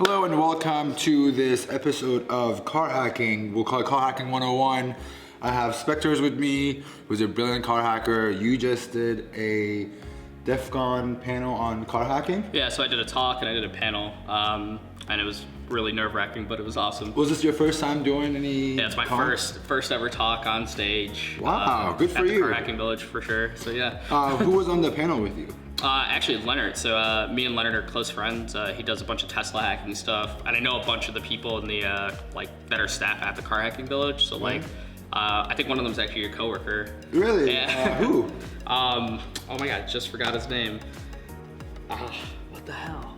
Hello and welcome to this episode of Car Hacking. We'll call it Car Hacking 101. I have Specters with me, who's a brilliant car hacker. You just did a DEF CON panel on car hacking? Yeah, so I did a talk and I did a panel, and it was really nerve-wracking, but it was awesome. Was this your first time doing any? Yeah, it's my first ever talk on stage. Wow, good for at the you. Car Hacking Village for sure. So yeah. Who was on the panel with you? Actually, Leonard. So me and Leonard are close friends. He does a bunch of Tesla hacking stuff, and I know a bunch of the people in the that are staff at the Car Hacking Village. So I think one of them is actually your coworker. Really? Yeah. Who? Oh my God, just forgot his name. What the hell?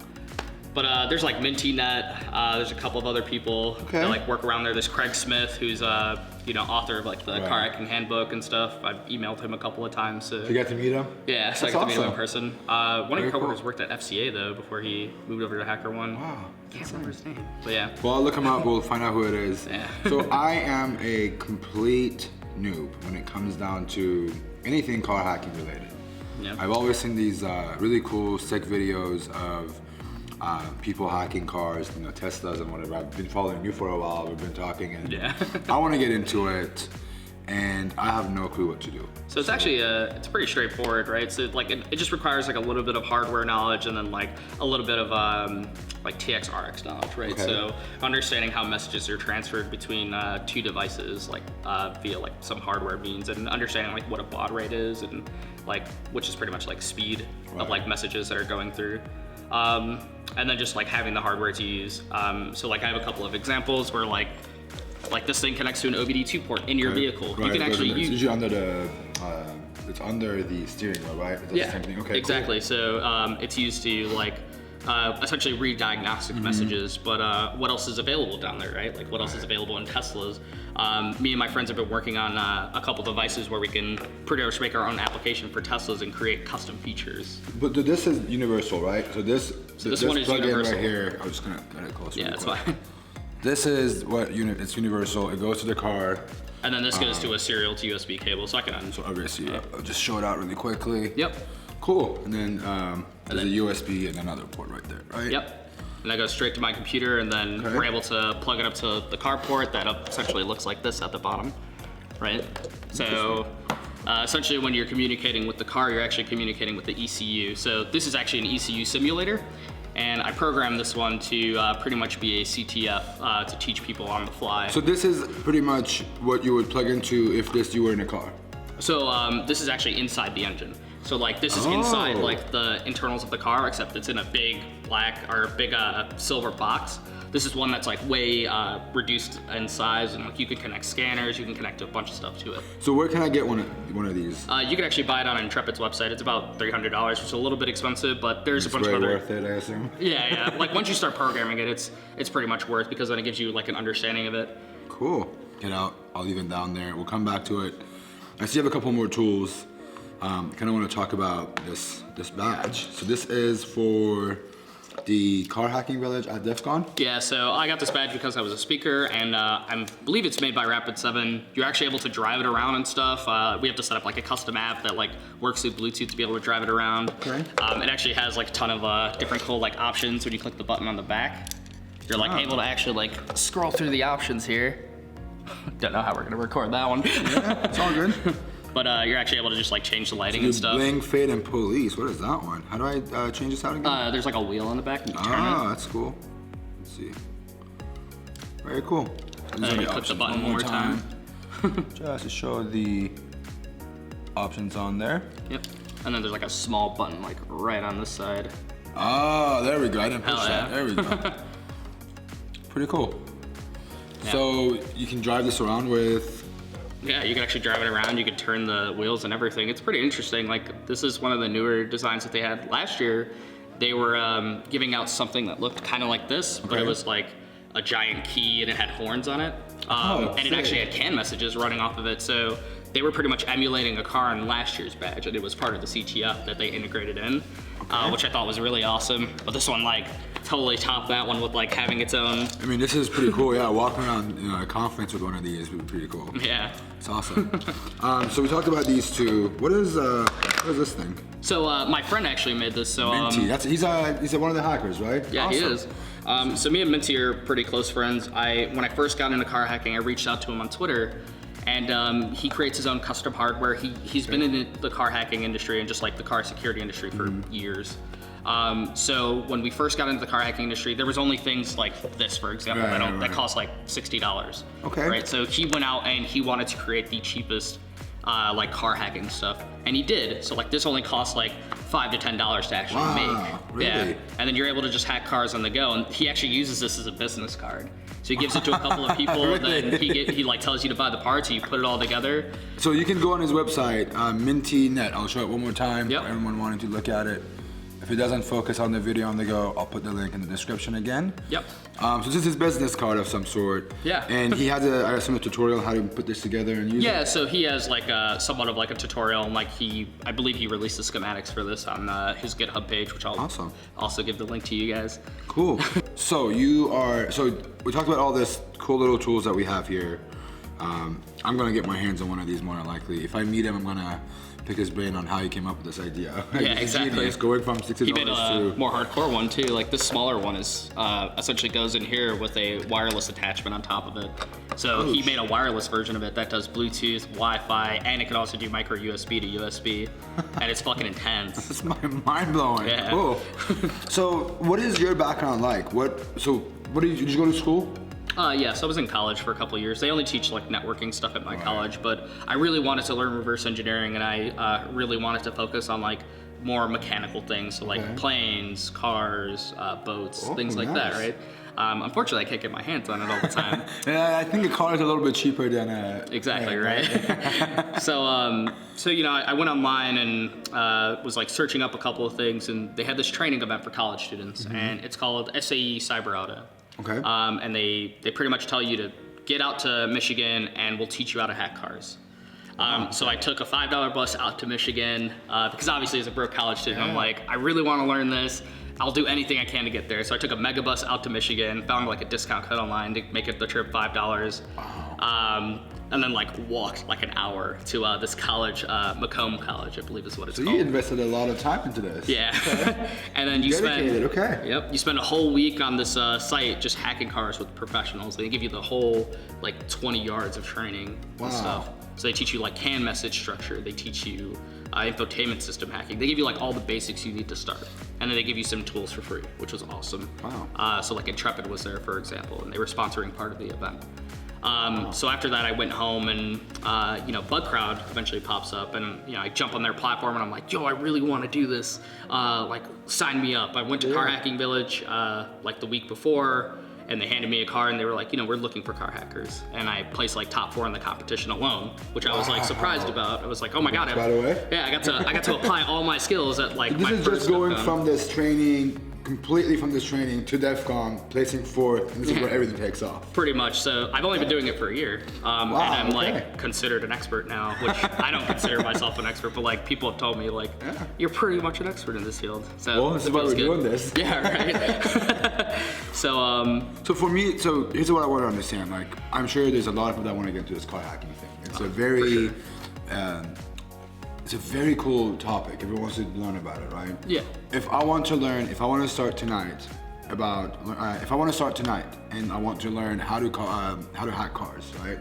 But there's like MintyNet. There's a couple of other people that work around there. There's Craig Smith, who's author of the Car Hacking Handbook and stuff. I've emailed him a couple of times. So. You got to meet him? Yeah, so I got to meet him in person. One of your coworkers worked at FCA though before he moved over to HackerOne. Wow. Can't remember his name. But yeah. Well, I'll look him up. We'll find out who it is. Yeah. So I am a complete noob when it comes down to anything car hacking related. Yeah. I've always seen these really cool, sick videos of people hacking cars, Teslas and whatever. I've been following you for a while. We've been talking, and I want to get into it, and I have no clue what to do. So it's actually it's pretty straightforward, right? So it just requires a little bit of hardware knowledge and then a little bit of TX/RX knowledge, right? Okay. So understanding how messages are transferred between two devices, via some hardware means, and understanding what a baud rate is, and which is pretty much speed of messages that are going through. And then just having the hardware to use. So I have a couple of examples where this thing connects to an OBD2 port in your vehicle. Right. You can actually use. It's usually under the it's under the steering wheel, right? It's the same thing. Okay. Exactly. Cool. So it's used to essentially read diagnostic messages, but what else is available down there, right? What else is available in Teslas? Me and my friends have been working on a couple devices where we can pretty much make our own application for Teslas and create custom features. But this is universal, right? So this one is universal. Right here. I'm just gonna get it closer. Yeah, that's fine. This is it's universal. It goes to the car. And then this goes to a serial to USB cable, so I can. So obviously, I'll just show it out really quickly. Yep. Cool. And then there's a USB and another port right there, right? Yep. And that goes straight to my computer, and then we're able to plug it up to the car port that essentially looks like this at the bottom, right? So essentially when you're communicating with the car, you're actually communicating with the ECU. So this is actually an ECU simulator, and I programmed this one to pretty much be a CTF to teach people on the fly. So this is pretty much what you would plug into if you were in a car? So this is actually inside the engine. So this is inside the internals of the car, except it's in a big silver box. This is one that's way reduced in size, and you can connect scanners, you can connect a bunch of stuff to it. So where can I get one of these? You can actually buy it on Intrepid's website. It's about $300, which is a little bit expensive, but there's a bunch of other. It's worth it, I assume. Yeah. Once you start programming it, it's pretty much worth, because then it gives you an understanding of it. Cool. Get out. I'll leave it down there. We'll come back to it. I see you have a couple more tools. Kind of want to talk about this badge. So this is for the Car Hacking Village at DEF CON? Yeah, so I got this badge because I was a speaker, and I believe it's made by Rapid7. You're actually able to drive it around and stuff. We have to set up a custom app that works through Bluetooth to be able to drive it around. Okay. It actually has a ton of different cool options when you click the button on the back. You're able to actually scroll through the options here. Don't know how we're gonna record that one. Yeah, it's all good. But you're actually able to just change the lighting and stuff. Bling, fade, and police. What is that one? How do I change this out again? There's a wheel on the back. And you turn it. That's cool. Let's see. Very cool. And then you click the button one more time. Just to show the options on there. Yep. And then there's a small button right on this side. Oh, there we go. I didn't push that. There we go. Pretty cool. Yeah. So you can drive this around with. Yeah, you can actually drive it around. You can turn the wheels and everything. It's pretty interesting. This is one of the newer designs that they had last year. They were giving out something that looked kind of like this, but it was a giant key and it had horns on it. And it actually had CAN messages running off of it. So they were pretty much emulating a car in last year's badge, and it was part of the CTF that they integrated in, which I thought was really awesome. But this one totally topped that one with like having its own. I mean, this is pretty cool. Yeah, walking around a conference with one of these would be pretty cool. Yeah, it's awesome. So we talked about these two. What is this thing? So my friend actually made this. So Minty. He's one of the hackers, right? Yeah, awesome. he is. So me and Minty are pretty close friends. When I first got into car hacking, I reached out to him on Twitter, and he creates his own custom hardware. He's been in the car hacking industry and just like the car security industry for years. So when we first got into the car hacking industry, there was only things like this, for example, that cost like $60. Okay. Right. So he went out and he wanted to create the cheapest like car hacking stuff, and he did. So like this only costs like $5 to $10 to actually make. Really? Yeah. And then you're able to just hack cars on the go. And he actually uses this as a business card. So he gives it to a couple of people. Really? Then he like tells you to buy the parts. And you put it all together. So you can go on his website, Minty.net. I'll show it one more time for everyone wanting to look at it. If it doesn't focus on the video on the go, I'll put the link in the description again. Yep. So this is his business card of some sort. Yeah. And he has a similar tutorial on how to put this together and use it. Yeah, so he has like somewhat of like a tutorial, and like I believe he released the schematics for this on his GitHub page, which I'll also give the link to you guys. Cool. So we talked about all this cool little tools that we have here. I'm gonna get my hands on one of these more than likely. If I meet him, I'm gonna pick his brain on how he came up with this idea. Yeah, exactly. It's going from $60 he made a to more hardcore one too. Like this smaller one is essentially goes in here with a wireless attachment on top of it. So he made a wireless version of it that does Bluetooth, Wi-Fi, and it can also do micro USB to USB, and it's fucking intense. It's mind blowing. Yeah. Cool. So what is your background like? Did you go to school? Yes, I was in college for a couple of years. They only teach like networking stuff at my college, but I really wanted to learn reverse engineering, and I really wanted to focus on like more mechanical things, so like planes, cars, boats, things like that, right? Unfortunately, I can't get my hands on it all the time. Yeah, I think a car is a little bit cheaper than exactly, right? So I went online and was like searching up a couple of things, and they had this training event for college students, and it's called SAE Cyber Auto. Okay. And they pretty much tell you to get out to Michigan and we'll teach you how to hack cars. So I took a $5 bus out to Michigan because obviously as a broke college student, I'm like, I really want to learn this. I'll do anything I can to get there. So I took a mega bus out to Michigan, found like a discount code online to make it the trip $5. And then like walked like an hour to this college, Macomb College, I believe is what it's called. So you invested a lot of time into this. Yeah. And then you you spend a whole week on this site just hacking cars with professionals. They give you the whole like 20 yards of training and stuff. So they teach you like CAN message structure. They teach you infotainment system hacking. They give you like all the basics you need to start. And then they give you some tools for free, which was awesome. Wow. So like Intrepid was there, for example, and they were sponsoring part of the event. So after that, I went home and, BugCrowd eventually pops up and, I jump on their platform and I'm like, yo, I really want to do this. Like, sign me up. I went to Car Hacking Village, like the week before, and they handed me a car and they were like, we're looking for car hackers. And I placed like top 4 in the competition alone, which I was like surprised about. I was like, oh my God. By the way? Yeah, I got to apply all my skills at like my first This is just going from this training, completely from this training to DEF CON, placing 4th, and this is where everything takes off. Pretty much. So I've only been doing it for a year, and I'm like considered an expert now, which I don't consider myself an expert, but like people have told me like, you're pretty much an expert in this field. So this is why we're doing this. Yeah, right. So for me, here's what I want to understand. Like, I'm sure there's a lot of people that want to get into this car hacking thing. It's a very it's a very cool topic. Everyone wants to learn about it, right? Yeah. If I want to start tonight and I want to learn how to hack cars, right?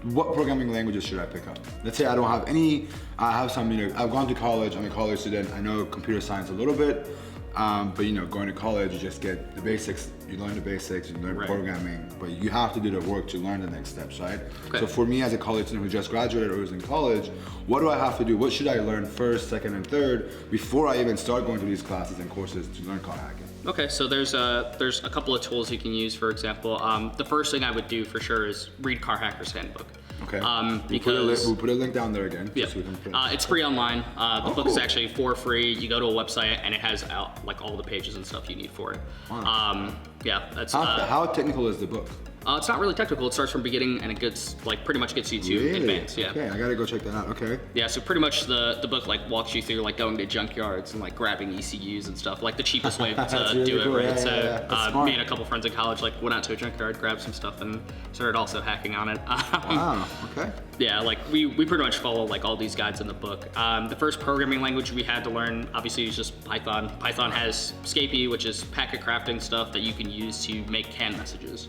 What programming languages should I pick up? Let's say I don't have any. I have some. I've gone to college. I'm a college student. I know computer science a little bit. But going to college, you just get the basics. You learn the basics, you learn programming, but you have to do the work to learn the next steps, right? Okay. So for me as a college student who just graduated or who's in college, what do I have to do? What should I learn first, second, and third before I even start going to these classes and courses to learn car hacking? Okay, so there's a couple of tools you can use. For example, the first thing I would do for sure is read Car Hackers Handbook. Okay. We'll put a link down there again. Yeah. So it's free online. The book is actually for free. You go to a website and it has like all the pages and stuff you need for it. Wow. That's how technical is the book? It's not really technical. It starts from beginning and it gets like pretty much gets you to advanced. Yeah. Okay, I gotta go check that out. Okay. Yeah, so pretty much the book like walks you through like going to junkyards and like grabbing ECUs and stuff, like the cheapest way to really do it, cool. right? Yeah. Me and a couple friends in college like went out to a junkyard, grabbed some stuff, and started also hacking on it. Wow. Okay. Yeah, like we pretty much follow like all these guides in the book. The first programming language we had to learn obviously is just Python. Python has Scapy, which is packet crafting stuff that you can use to make CAN messages.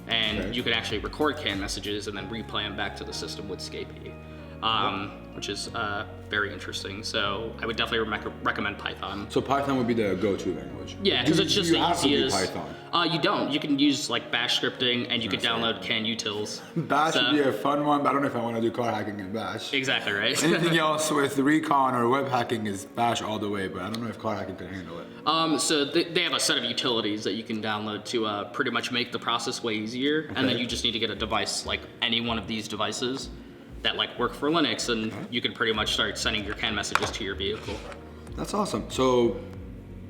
And you can actually record CAN messages and then replay them back to the system with Scapy, which is very interesting. So I would definitely recommend Python. So Python would be the go-to language. Yeah, because it's just the easiest. Python. You don't. You can use like Bash scripting, and you can download Can-Utils. Bash would be a fun one, but I don't know if I want to do car hacking in Bash. Exactly right. Anything else with recon or web hacking is Bash all the way, but I don't know if car hacking can handle it. So they have a set of utilities that you can download to pretty much make the process way easier, and then you just need to get a device like any one of these devices that like work for Linux, and you can pretty much start sending your CAN messages to your vehicle. That's awesome. So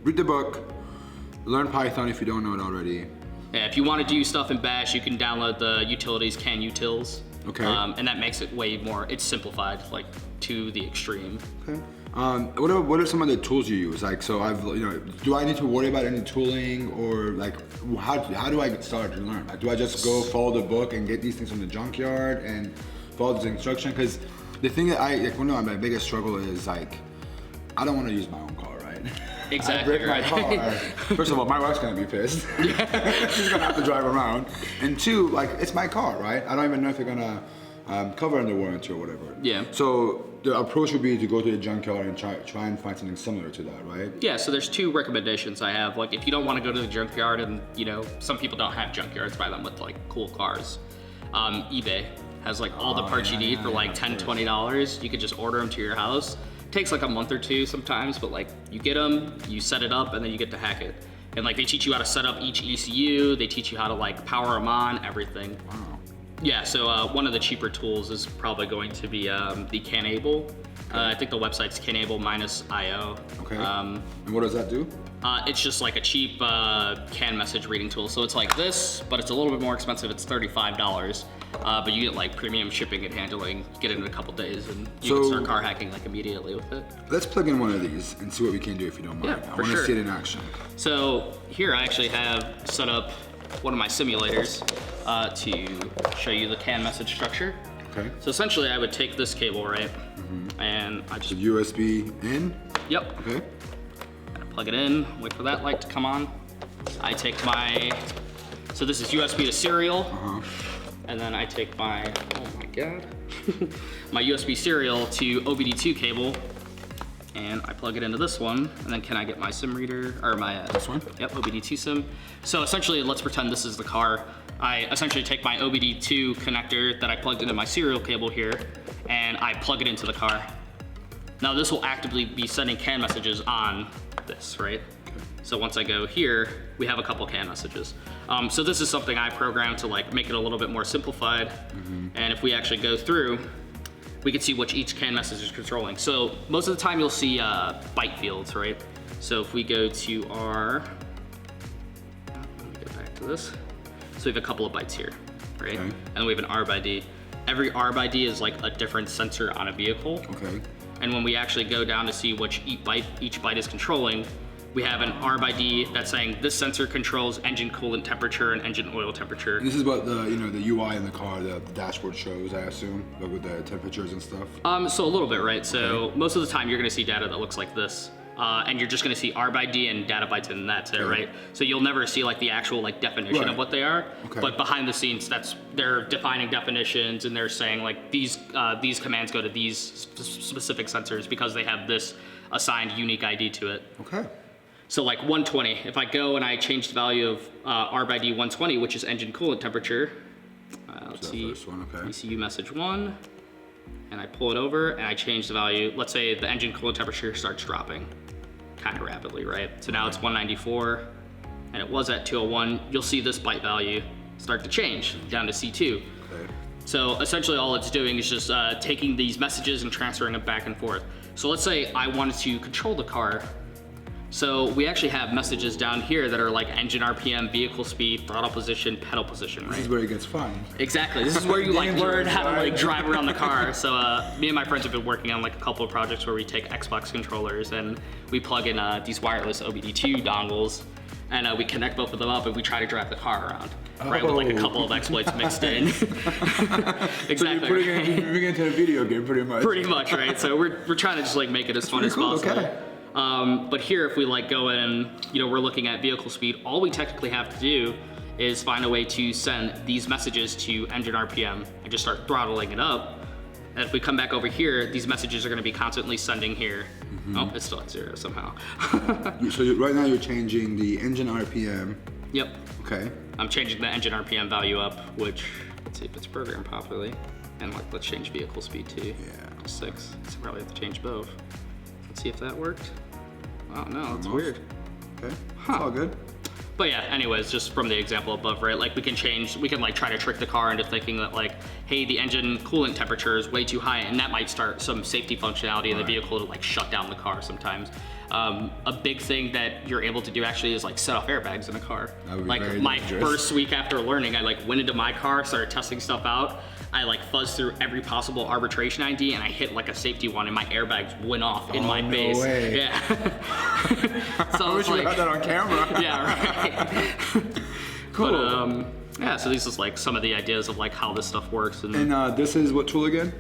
read the book, learn Python if you don't know it already. Yeah, if you want to do stuff in Bash, you can download the utilities Can-Utils. Okay. And that makes it way more, it's simplified like to the extreme. Okay. What are some of the tools you use? Like, so do I need to worry about any tooling, or like, how do I get started to learn? Like, do I just go follow the book and get these things from the junkyard and follow this instruction? Because the thing that one of my biggest struggle is like, I don't want to use my own car, right? Exactly. I break my car. First of all, my wife's gonna be pissed. She's gonna have to drive around. And two, like, it's my car, right? I don't even know if they're gonna cover under warranty or whatever. Yeah. So the approach would be to go to the junkyard and try and find something similar to that, right? Yeah, so there's two recommendations I have. Like, if you don't want to go to the junkyard, and some people don't have junkyards by them with like cool cars, eBay has like all the parts you need for like $10, $20. You could just order them to your house. It takes like a month or two sometimes, but like you get them, you set it up, and then you get to hack it. And like they teach you how to set up each ECU, they teach you how to like power them on, everything. Wow. Yeah, so one of the cheaper tools is probably going to be the Can-Able. I think the website's Can-Able-IO. Okay. And what does that do? It's just like a cheap CAN message reading tool. So it's like this, but it's a little bit more expensive. It's $35. But you get like premium shipping and handling. You get it in a couple days, and you can start car hacking like immediately with it. Let's plug in one of these and see what we can do if you don't mind. Yeah, I want to see it in action. So here I actually have set up one of my simulators to show you the CAN message structure. Okay. So essentially I would take this cable, right? And I just... So USB in? Yep. Okay. Plug it in, wait for that light to come on. I take so this is USB to serial. And then I take my, oh my God, my USB serial to OBD2 cable, and I plug it into this one, and then can I get my SIM reader, or my, this one? Yep, OBD2 SIM. So essentially, let's pretend this is the car. I essentially take my OBD2 connector that I plugged into my serial cable here, and I plug it into the car. Now this will actively be sending CAN messages on this, right? So once I go here, we have a couple CAN messages. So this is something I programmed to like make it a little bit more simplified. And if we actually go through, we can see which each CAN message is controlling. So most of the time you'll see byte fields, right? So if we go to our, let me get back to this. So we have a couple of bytes here, right? And then we have an R by D. Every R by D is like a different sensor on a vehicle. Okay. And when we actually go down to see which each byte is controlling, we have an R by D that's saying this sensor controls engine coolant temperature and engine oil temperature. And this is what the the UI in the car, the dashboard shows, I assume, like with the temperatures and stuff. So a little bit, right? So most of the time you're going to see data that looks like this, and you're just going to see R by D and data bytes, and that's it, right? So you'll never see like the actual like definition of what they are. But behind the scenes, they're defining definitions, and they're saying like these commands go to these specific sensors because they have this assigned unique ID to it. Okay. So like 120, if I go and I change the value of R by D 120, which is engine coolant temperature, let's see, first one, okay. ECU message 1, and I pull it over and I change the value. Let's say the engine coolant temperature starts dropping kind of rapidly, right? So now it's 194, and it was at 201. You'll see this byte value start to change down to C2. Okay. So essentially all it's doing is just taking these messages and transferring them back and forth. So let's say I wanted to control the car. So we actually have messages down here that are like engine RPM, vehicle speed, throttle position, pedal position, right? This is where it gets fun. Exactly. This is where you like learn how to like drive around the car. So me and my friends have been working on like a couple of projects where we take Xbox controllers and we plug in these wireless OBD2 dongles, and we connect both of them up and we try to drive the car around. Right, with like a couple of exploits mixed in. Exactly. So you're putting it, moving into a video game, pretty much. Pretty much, right? So we're trying to just like make it as fun as possible. Okay. But here, if we like go in, you know, we're looking at vehicle speed. All we technically have to do is find a way to send these messages to engine RPM and just start throttling it up. And if we come back over here, these messages are going to be constantly sending here. Oh, it's still at 0 somehow. So right now you're changing the engine RPM. Yep. Okay. I'm changing the engine RPM value up, which, let's see if it's programmed properly. And like, let's change vehicle speed too. Yeah. 6, so probably have to change both. Let's see if that worked. Oh no, that's Almost. weird. Okay. It's all good. But yeah, anyways, just from the example above, right? Like we can like try to trick the car into thinking that like, hey, the engine coolant temperature is way too high, and that might start some safety functionality in the vehicle to like shut down the car sometimes. A big thing that you're able to do actually is like set off airbags in a car. That would be Like very my dangerous. first week after learning, I like went into my car, started testing stuff out. I like fuzzed through every possible arbitration ID, and I hit like a safety one, and my airbags went off in my no base. way. Yeah. So I wish we had that on camera. Yeah, right. Cool. But, yeah, so these is like some of the ideas of like how this stuff works. And this is what tool again?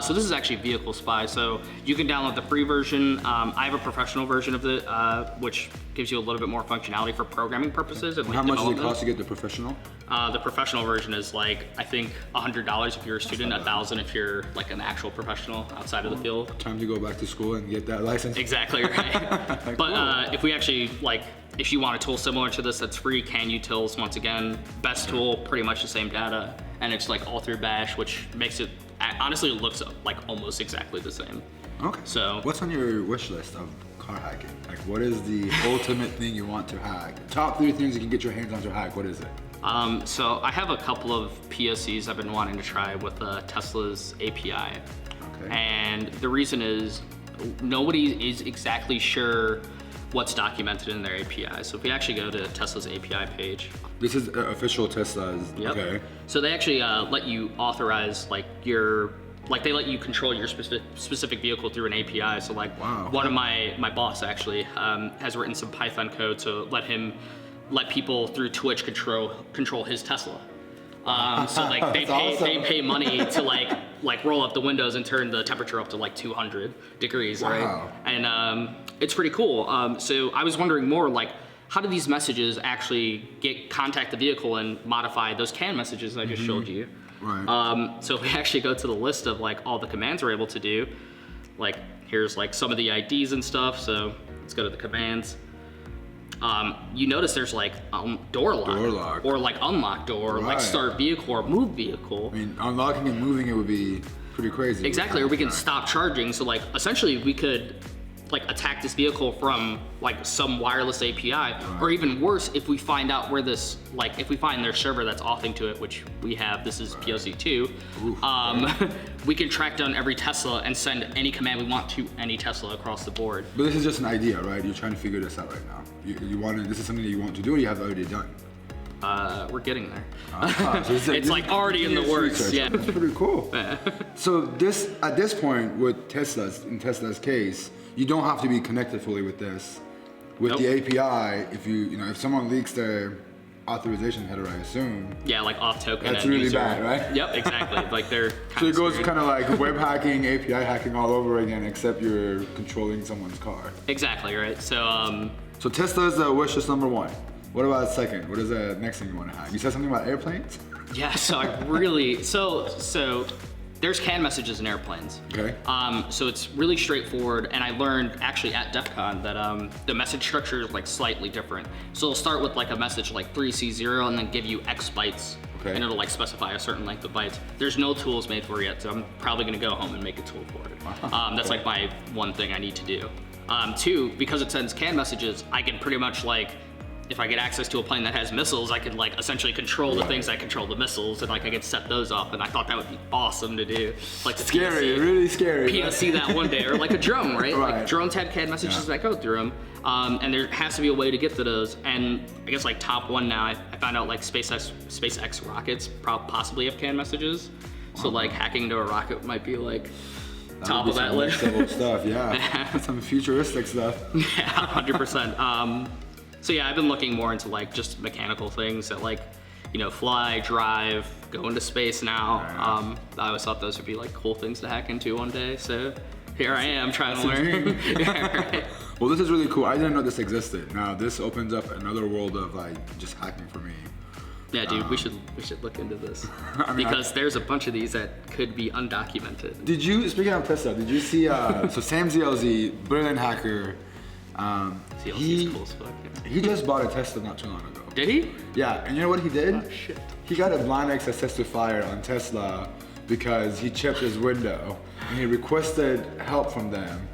so this is actually Vehicle Spy. So you can download the free version. I have a professional version of it, which gives you a little bit more functionality for programming purposes. And, like, How much does it development. cost to get the professional? The professional version is like, I think $100 if you're a student, $1,000 if you're like an actual professional outside of the field. Time to go back to school and get that license. Exactly right. But if we actually like, if you want a tool similar to this that's free, Can-Utils, once again, best tool, pretty much the same data, and it's like all through Bash, which makes it, honestly, it looks like almost exactly the same. Okay. So what's on your wish list of car hacking? Like, what is the ultimate thing you want to hack? Top 3 things you can get your hands on to hack. What is it? so I have a couple of POCs I've been wanting to try with Tesla's API. Okay. And the reason is nobody is exactly sure what's documented in their API. So if we actually go to Tesla's API page. This is official Tesla's. Yep. Okay. So they actually let you authorize like they let you control your specific vehicle through an API. So like one of my boss actually has written some Python code to let people through Twitch control his Tesla. So like they pay money to like roll up the windows and turn the temperature up to like 200 degrees, right? And it's pretty cool. So I was wondering more like, how do these messages actually contact the vehicle and modify those CAN messages I just showed you? Right. So if we actually go to the list of like all the commands we're able to do, like here's like some of the IDs and stuff. So let's go to the commands. You notice there's like door lock, or like unlock door, or like start vehicle or move vehicle. I mean, unlocking and moving it would be pretty crazy. Exactly, or we can stop charging. So like essentially we could like attack this vehicle from like some wireless API, or even worse, if we find out where this, like if we find their server that's authing to it, which we have, this is POC 2, we can track down every Tesla and send any command we want to any Tesla across the board. But this is just an idea, right? You're trying to figure this out right now. This is something that you want to do, or you have already done? We're getting there. So it's like already in the works. Research. Yeah. That's pretty cool. So at this point with in Tesla's case, you don't have to be connected fully with this. With the API, if someone leaks their authorization header, I assume. Yeah, like off token. That's really bad, right? Yep, exactly. Like they're So it goes kind of like web hacking, API hacking all over again, except you're controlling someone's car. Exactly, right? So So Tesla's wish list number 1. What about second? What is the next thing you want to hack? You said something about airplanes? yeah, so I really so there's CAN messages in airplanes. Okay. So it's really straightforward, and I learned actually at DEF CON that the message structure is like slightly different. So it'll start with like a message like 3C0 and then give you X bytes. Okay. And it'll like specify a certain length of bytes. There's no tools made for it yet, so I'm probably gonna go home and make a tool for it. That's like my one thing I need to do. 2, because it sends CAN messages, I can pretty much like if I get access to a plane that has missiles, I can like essentially control the things that control the missiles, and like I could set those up, and I thought that would be awesome to do. Like scary, POC, really scary. POC that one day, or like a drone, right? Right. Like drones have CAD messages that go through them, and there has to be a way to get to those. And I guess like top one now, I found out like SpaceX rockets possibly have CAD messages. So like hacking into a rocket might be like top of that list. Stuff, yeah. Some futuristic stuff. Yeah, 100%. So yeah, I've been looking more into like just mechanical things that like, you know, fly, drive, go into space now. I always thought those would be like cool things to hack into one day. So here I am trying to learn. Yeah, right. Well, this is really cool. I didn't know this existed. Now this opens up another world of like just hacking for me. Yeah, dude, we should look into this because there's a bunch of these that could be undocumented. Did you, speaking of Tesla, did you see, so Sam ZLZ, brilliant hacker, ZLZ is cool as fuck. Yeah. He just bought a Tesla not too long ago. Did he? Yeah, and you know what he did? Oh, shit. He got a blind access to fire on Tesla because he chipped his window and he requested help from them.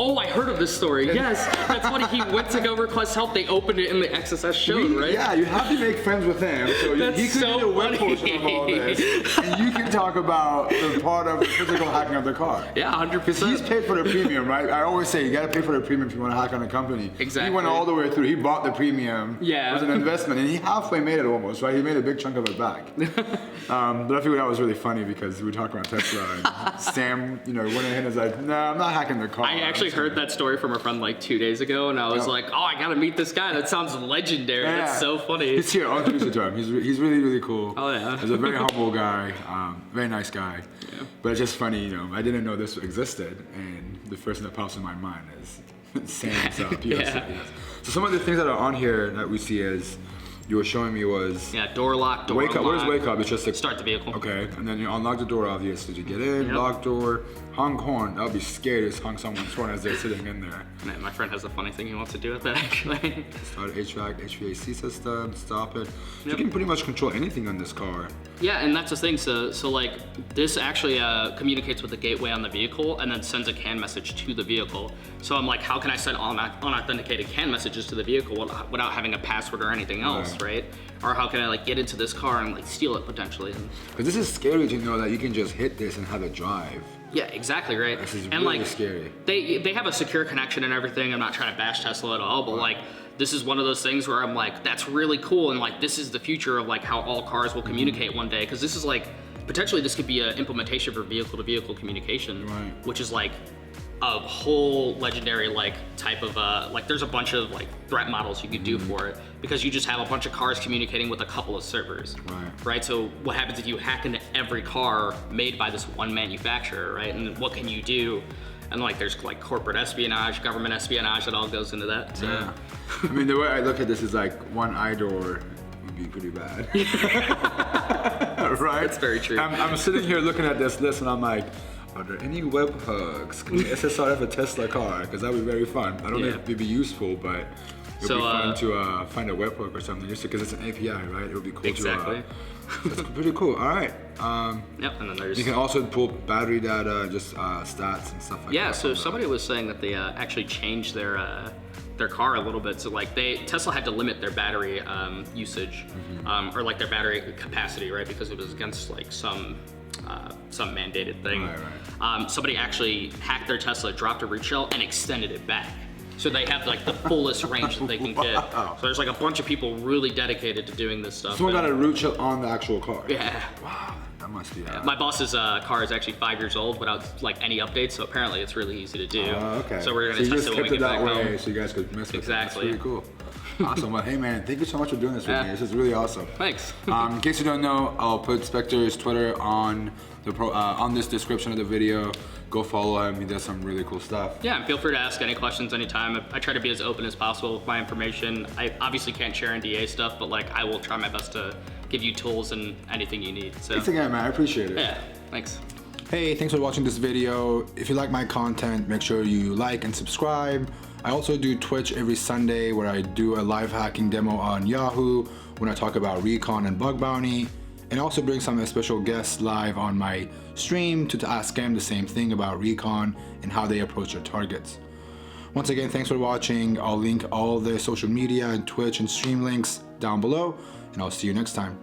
Oh, I heard of this story. Yes, that's funny. He went to go request help. They opened it and the XSS showed, right? Yeah, you have to make friends with him. So he could so do the web portion of all this, and you can talk about the part of physical hacking of the car. Yeah, 100%. Because he's paid for the premium, right? I always say you got to pay for the premium if you want to hack on a company. Exactly. He went all the way through. He bought the premium. Yeah. It was an investment, and he halfway made it almost, right? He made a big chunk of it back. But I figured that was really funny because we were talking about Tesla, and Sam, you know, went ahead and was like, "No, I'm not hacking the car." I actually heard that story from a friend like 2 days ago, and I was like, "Oh, I gotta meet this guy. That sounds legendary. Yeah. That's so funny." He's here. I'll introduce you to him. He's really, really cool. Oh yeah. He's a very humble guy, very nice guy. Yeah. But it's just funny, you know, I didn't know this existed, and the first thing that pops in my mind is Sam's POC. Yeah. So some of the things that are on here that we see is, you were showing me was door lock, door wake up. What is unlock, wake up? It's just a start the vehicle. Okay, and then you unlock the door obviously to get in, lock door, honk horn. I'll be scared to honk someone's horn as they're sitting in there. Man, my friend has a funny thing he wants to do with that actually. Start HVAC system, stop it. You can pretty much control anything on this car. Yeah, and that's the thing. So like this actually communicates with the gateway on the vehicle and then sends a CAN message to the vehicle. So I'm like, how can I send unauthenticated CAN messages to the vehicle without having a password or anything else, right? Or how can I like get into this car and like steal it potentially? Because this is scary to know that you can just hit this and have it drive. Yeah, exactly, right. This is and really like scary. They have a secure connection and everything. I'm not trying to bash Tesla at all, but like this is one of those things where I'm like, that's really cool, and like this is the future of like how all cars will communicate one day. Because this is like potentially this could be an implementation for vehicle-to-vehicle communication, which is like a whole legendary like type of like there's a bunch of like threat models you could do for it, because you just have a bunch of cars communicating with a couple of servers, right? So what happens if you hack into every car made by this one manufacturer, right? And what can you do? And like there's like corporate espionage, government espionage, that all goes into that. So. Yeah. I mean, the way I look at this is like one eye door would be pretty bad. Right? That's very true. I'm sitting here looking at this list and I'm like, are there any webhooks? Can you SSRF a Tesla car? Because that would be very fun. I don't know if it'd be useful, but it would be fun to find a webhook or something, just because it's an API, right? It would be cool exactly. That's pretty cool. All right. Yep, and then there's... You can also pull battery data, just stats and stuff like that. Yeah, so somebody was saying that they actually changed their car a little bit. So like Tesla had to limit their battery usage, or like their battery capacity, right? Because it was against like some mandated thing. Somebody actually hacked their Tesla, dropped a root shell, and extended it back. So they have like the fullest range that they can get. So there's like a bunch of people really dedicated to doing this stuff. Someone got a root shell on the actual car. Yeah. Wow, that must be. My boss's car is actually 5 years old without like any updates, so apparently it's really easy to do. Okay. So we're gonna test it when we get back home. So you guys could mess with it. Exactly. That's pretty cool. Awesome. Well, hey man, thank you so much for doing this with me. This is really awesome. Thanks. In case you don't know, I'll put Specter's Twitter on on this description of the video. Go follow him. He does some really cool stuff. Yeah, and feel free to ask any questions anytime. I try to be as open as possible with my information. I obviously can't share NDA stuff, but like I will try my best to give you tools and anything you need. So. Thanks again, man. I appreciate it. Yeah. Thanks. Hey, thanks for watching this video. If you like my content, make sure you like and subscribe. I also do Twitch every Sunday where I do a live hacking demo on Yahoo when I talk about recon and bug bounty, and also bring some special guests live on my stream to ask them the same thing about recon and how they approach their targets. Once again, thanks for watching. I'll link all the social media and Twitch and stream links down below, and I'll see you next time.